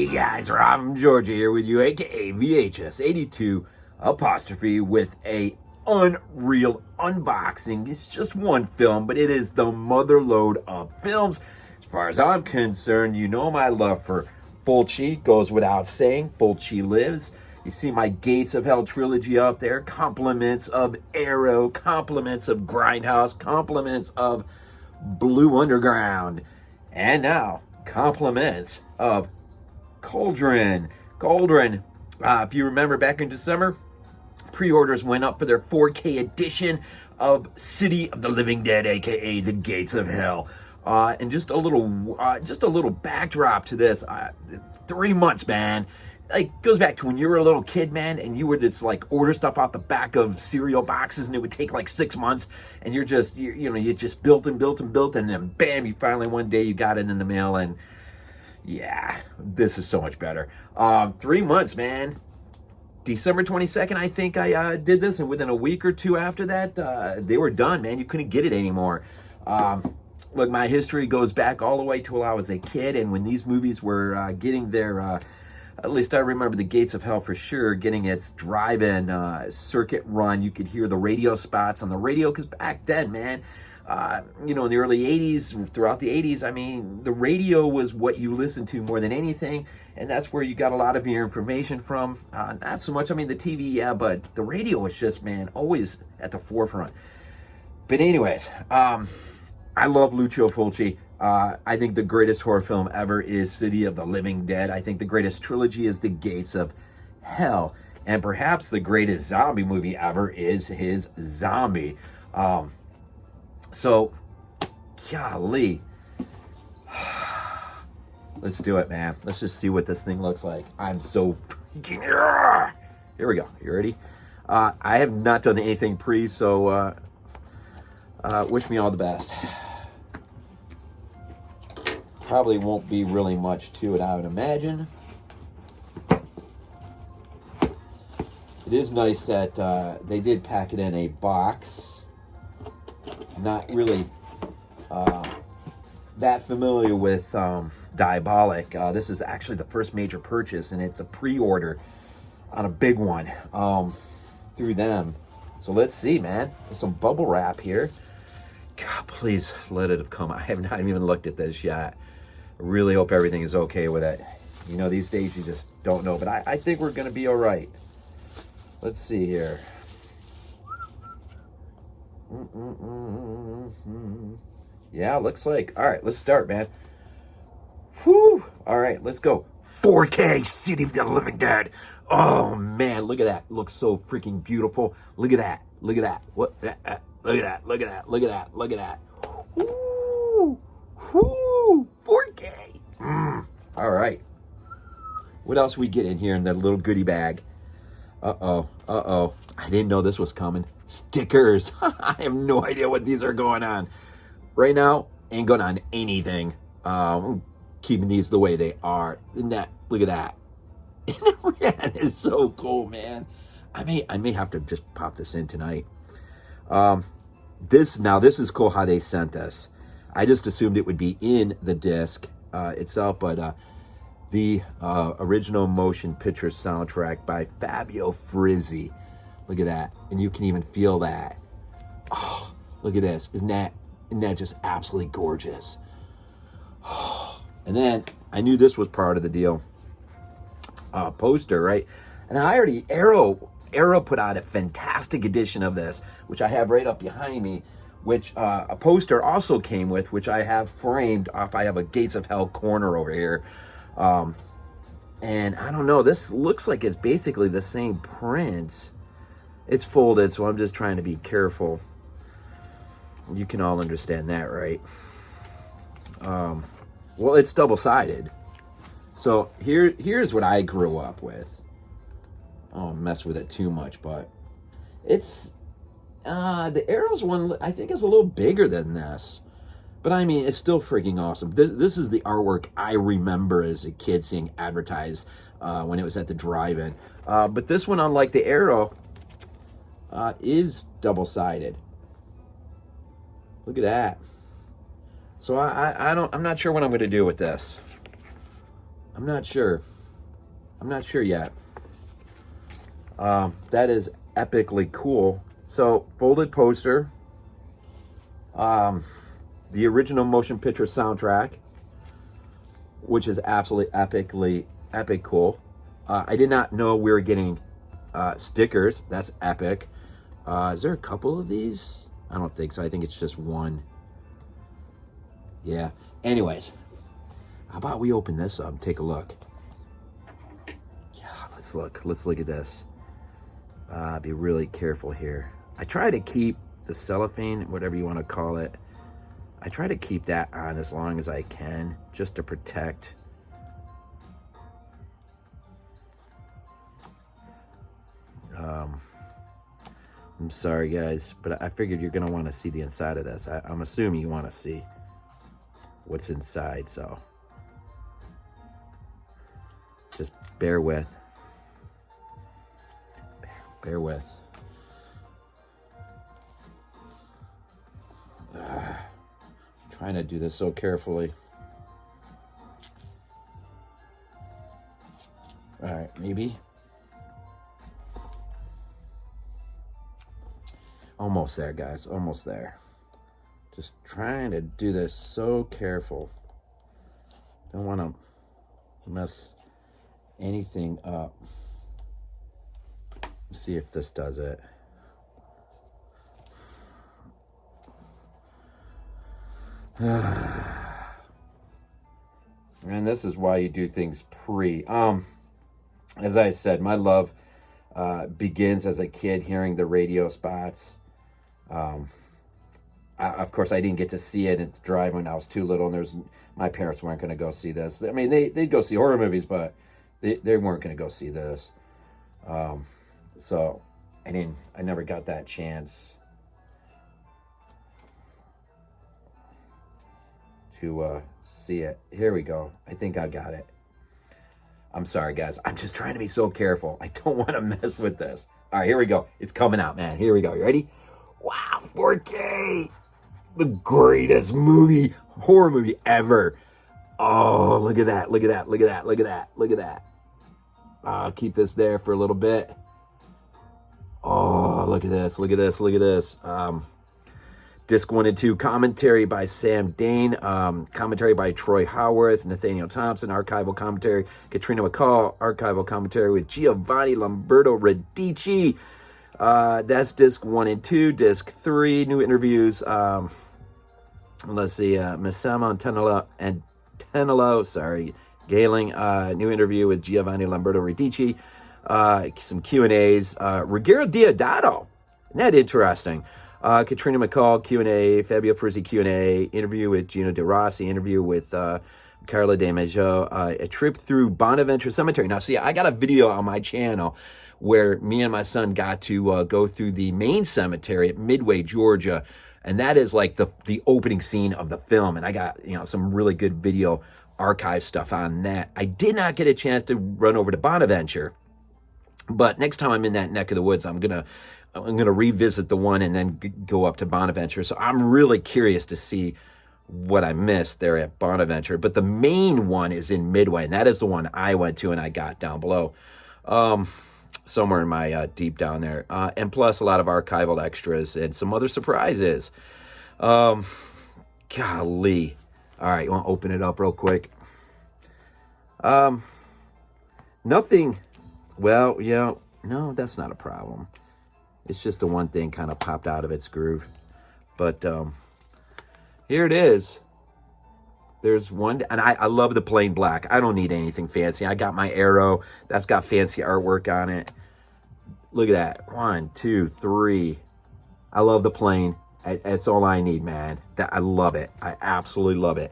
guys, Rob from Georgia here with you, aka VHS 82 apostrophe with a unreal unboxing. It's just one film, but it is the mother lode of films. As far as I'm concerned, you know my love for Fulci goes without saying. Fulci lives. You see my Gates of Hell trilogy up there. Compliments of Arrow, compliments of Grindhouse, compliments of Blue Underground, and now compliments of Cauldron. If you remember back in December, pre-orders went up for their 4K edition of City of the Living Dead, aka The Gates of Hell. And just a little backdrop to this. 3 months, man. Like, goes back to when you were a little kid, man, and you would just like order stuff off the back of cereal boxes, and it would take like 6 months, and you just built and then bam, you finally one day you got it in the mail, and yeah, this is so much better. 3 months, man. December 22nd, I think I did this, and within a week or two after that, they were done, man. You couldn't get it anymore. Look, my history goes back all the way to when I was a kid, and when these movies were getting their at least I remember The Gates of Hell for sure getting its drive-in circuit run. You could hear the radio spots on the radio, because back then, man, in the early 80s, throughout the 80s, I mean, the radio was what you listened to more than anything, and that's where you got a lot of your information from. Not so much, I mean, the TV, yeah, but the radio was just, man, always at the forefront. But anyways, I love Lucio Fulci. I think the greatest horror film ever is City of the Living Dead. I think the greatest trilogy is The Gates of Hell. And perhaps the greatest zombie movie ever is his Zombie. So, golly. Let's do it, man. Let's just see what this thing looks like. I'm so freaking... Here we go. You ready? I have not done anything pre, so wish me all the best. Probably won't be really much to it, I would imagine. It is nice that they did pack it in a box. Not really that familiar with Diabolik. This is actually the first major purchase, and it's a pre-order on a big one through them. So let's see, man. There's some bubble wrap here. God, please let it have come. I have not even looked at this yet. I really hope everything is okay with it. You know, these days you just don't know, but I think we're going to be all right. Let's see here. Yeah, looks like. All right, let's start, man. Whew. All right, let's go. 4K City of the Living Dead. Oh, man, look at that. It looks so freaking beautiful. Look at that. Look at that. What? Look at that. Look at that. Look at that. Look at that. Woo. Whoo! 4K! All right. What else we get in here in that little goodie bag? Uh-oh. I didn't know this was coming. Stickers. I have no idea what these are going on. Right now, ain't going on anything. I'm keeping these the way they are. Look at that. That is so cool, man. I may have to just pop this in tonight. This is cool how they sent this. I just assumed it would be in the disc itself, but the original motion picture soundtrack by Fabio Frizzi. Look at that. And you can even feel that. Oh, look at this. Isn't that just absolutely gorgeous? Oh. And then I knew this was part of the deal. Poster, right? And I already, Arrow put out a fantastic edition of this, which I have right up behind me, which a poster also came with, which I have framed off. I have a Gates of Hell corner over here. And I don't know, this looks like it's basically the same print. It's folded, so I'm just trying to be careful. You can all understand that, right? Well, it's double-sided. So here's what I grew up with. I don't mess with it too much, but it's... the Arrows one, I think, is a little bigger than this. But, I mean, it's still freaking awesome. This is the artwork I remember as a kid seeing advertised when it was at the drive-in. But this one, unlike the Arrow, is double-sided. Look at that. So I'm not sure what I'm going to do with this. I'm not sure. I'm not sure yet. That is epically cool. So, folded poster. The original motion picture soundtrack, which is absolutely epic cool. I did not know we were getting stickers. That's epic. Is there a couple of these? I don't think so. I think it's just one. Yeah. Anyways, how about we open this up and take a look? Yeah, let's look. Let's look at this. Be really careful here. I try to keep the cellophane, whatever you want to call it, I try to keep that on as long as I can, just to protect. I'm sorry, guys, but I figured you're going to want to see the inside of this. I'm assuming you want to see what's inside, so just bear with. Bear with. Trying to do this so carefully. All right, maybe. Almost there, guys. Almost there. Just trying to do this so careful. Don't want to mess anything up. Let's see if this does it. And this is why you do things pre. As I said, my love begins as a kid hearing the radio spots. Of course, I didn't get to see it. It's Drive when I was too little, and my parents weren't going to go see this. I mean, they'd go see horror movies, but they weren't going to go see this. So I never got that chance to see it. Here we go. I think I got it. I'm sorry, guys. I'm just trying to be so careful. I don't want to mess with this. All right, here we go. It's coming out, man. Here we go. You ready? Wow, 4K. The greatest horror movie ever. Oh, look at that. Look at that. Look at that. Look at that. Look at that. I'll keep this there for a little bit. Oh, look at this. Look at this. Look at this. Disc 1 and 2, commentary by Sam Dane, commentary by Troy Howarth, Nathaniel Thompson, archival commentary, Katrina McCall, archival commentary with Giovanni Lamberto Radici. That's disc 1 and 2. Disc 3, new interviews. Let's see, Massimo Antenello, Gailing, new interview with Giovanni Lamberto Radici. Some Q&As. Ruggero Deodato, isn't that interesting? Katrina McCall, Q&A, Fabio Frizzi, Q&A, interview with Gino De Rossi, interview with Carla De Maggio, a trip through Bonaventure Cemetery. Now, see, I got a video on my channel where me and my son got to go through the main cemetery at Midway, Georgia, and that is like the opening scene of the film, and I got, some really good video archive stuff on that. I did not get a chance to run over to Bonaventure, but next time I'm in that neck of the woods, I'm gonna revisit the one and then go up to Bonaventure. So I'm really curious to see what I missed there at Bonaventure. But the main one is in Midway, and that is the one I went to and I got down below, somewhere in my deep down there. And plus a lot of archival extras and some other surprises. Golly. All right, you want to open it up real quick? Nothing. Well, no, that's not a problem. It's just the one thing kind of popped out of its groove. But here it is. There's one, and I love the plain black. I don't need anything fancy. I got my arrow. That's got fancy artwork on it. Look at that. 1, 2, 3. I love the plain. That's all I need, man. I love it. I absolutely love it.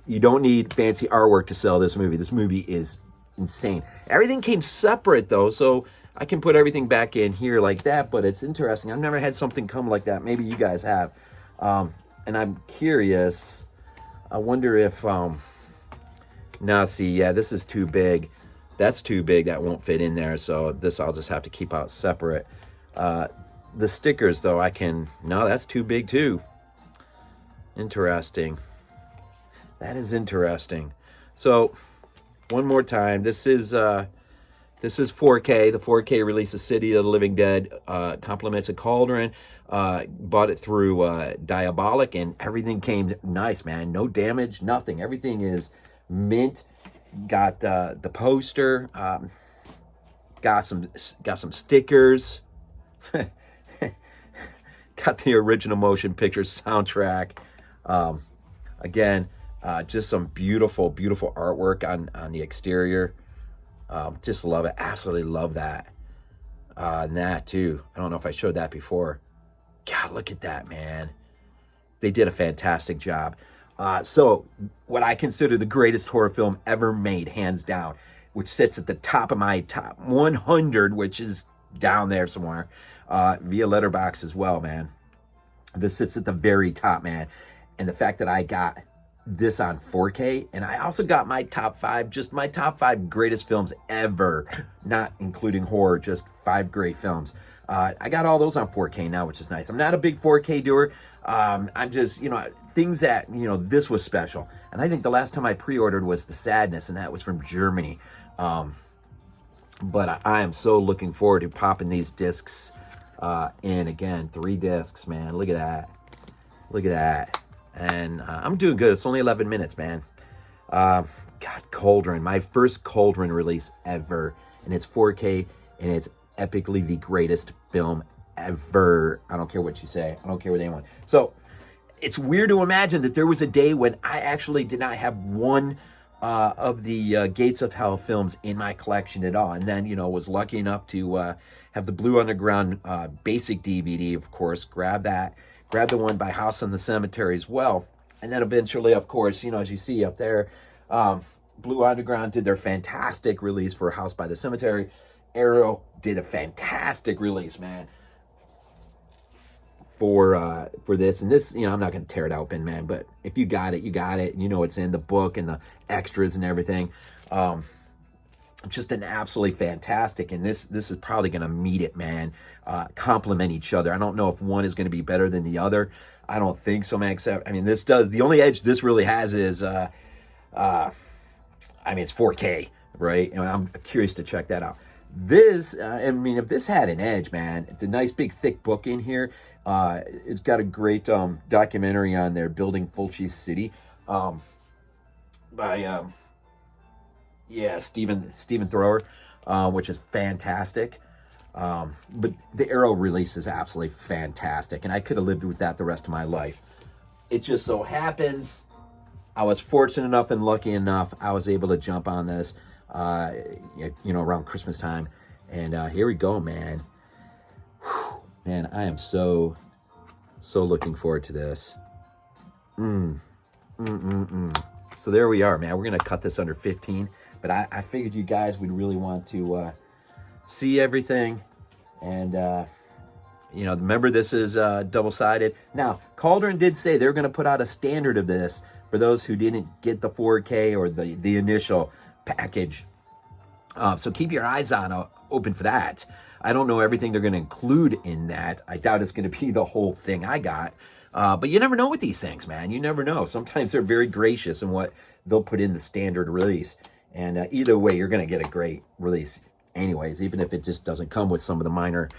You don't need fancy artwork to sell this movie. This movie is insane. Everything came separate, though, so I can put everything back in here like that, but it's interesting. I've never had something come like that. Maybe you guys have. And I'm curious. I wonder if... now, see, yeah, this is too big. That's too big. That won't fit in there, so this I'll just have to keep out separate. The stickers, though, I can... No, that's too big, too. Interesting. That is interesting. So, one more time. This is... This is 4K. The 4K release of City of the Living Dead. Compliments of Cauldron. Bought it through Diabolik, and everything came nice, man. No damage, nothing. Everything is mint. Got the poster. Got some stickers. Got the original motion picture soundtrack. Again, just some beautiful, beautiful artwork on the exterior. Just love it. Absolutely love that. And that too. I don't know if I showed that before. God, look at that, man. They did a fantastic job. So what I consider the greatest horror film ever made, hands down, which sits at the top of my top 100, which is down there somewhere, via Letterboxd as well, man. This sits at the very top, man. And the fact that I got this on 4K, and I also got my top 5, just my top 5 greatest films ever, not including horror, just 5 great films. I got all those on 4K now, which is nice. I'm not a big 4K doer. I'm just, things that, this was special. And I think the last time I pre-ordered was The Sadness, and that was from Germany. But I am so looking forward to popping these discs in again. 3 discs, man. Look at that. Look at that. And I'm doing good. It's only 11 minutes, man. God, Cauldron. My first Cauldron release ever. And it's 4K, and it's epically the greatest film ever. I don't care what you say. I don't care what anyone. So it's weird to imagine that there was a day when I actually did not have one of the Gates of Hell films in my collection at all. And then, was lucky enough to have the Blue Underground basic DVD, of course. Grab that. Grab the one by House on the Cemetery as well. And then eventually, of course, as you see up there, Blue Underground did their fantastic release for House by the Cemetery. Arrow did a fantastic release, man, for this. And this, I'm not going to tear it open, man, but if you got it, you got it. It's in the book and the extras and everything. Just an absolutely fantastic, and this is probably going to meet it, man. Complement each other. I don't know if one is going to be better than the other. I don't think so, man. Except, this does. The only edge this really has is, it's 4K, right? And I'm curious to check that out. This, if this had an edge, man, it's a nice big thick book in here. It's got a great documentary on there, Building Fulci's City, by Stephen Thrower, which is fantastic. But the Arrow release is absolutely fantastic, and I could have lived with that the rest of my life. It just so happens I was fortunate enough and lucky enough I was able to jump on this, around Christmas time, and here we go, man. Whew, man, I am so looking forward to this. So there we are, man. We're gonna cut this under 15. But I figured you guys would really want to see everything. And, remember this is double-sided. Now, Cauldron did say they're going to put out a standard of this for those who didn't get the 4K or the initial package. So keep your eyes open for that. I don't know everything they're going to include in that. I doubt it's going to be the whole thing I got. But you never know with these things, man. You never know. Sometimes they're very gracious in what they'll put in the standard release. And either way, you're going to get a great release anyways, even if it just doesn't come with some of the minor,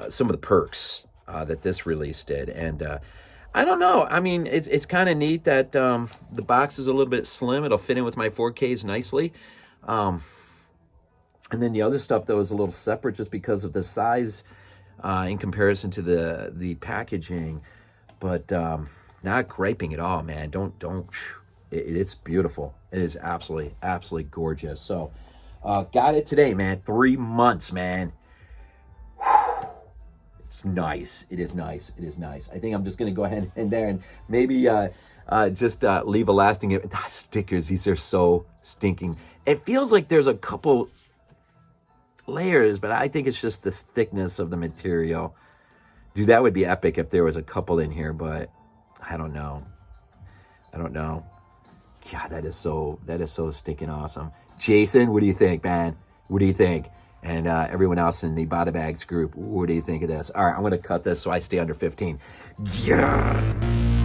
some of the perks that this release did. And I don't know. It's kind of neat that the box is a little bit slim. It'll fit in with my 4Ks nicely. And then the other stuff, though, is a little separate just because of the size in comparison to the packaging. But not griping at all, man. Don't. It's beautiful. It is absolutely gorgeous. So, got it today, man. 3 months, man. Whew. It's nice. It is nice. It is nice. I think I'm just going to go ahead and there and maybe just leave a lasting... stickers, these are so stinking. It feels like there's a couple layers, but I think it's just the thickness of the material. Dude, that would be epic if there was a couple in here, but I don't know. God, that is so stinking awesome. Jason, what do you think, man? What do you think? And everyone else in the Bada Bags group, what do you think of this? All right, I'm going to cut this so I stay under 15. Yes!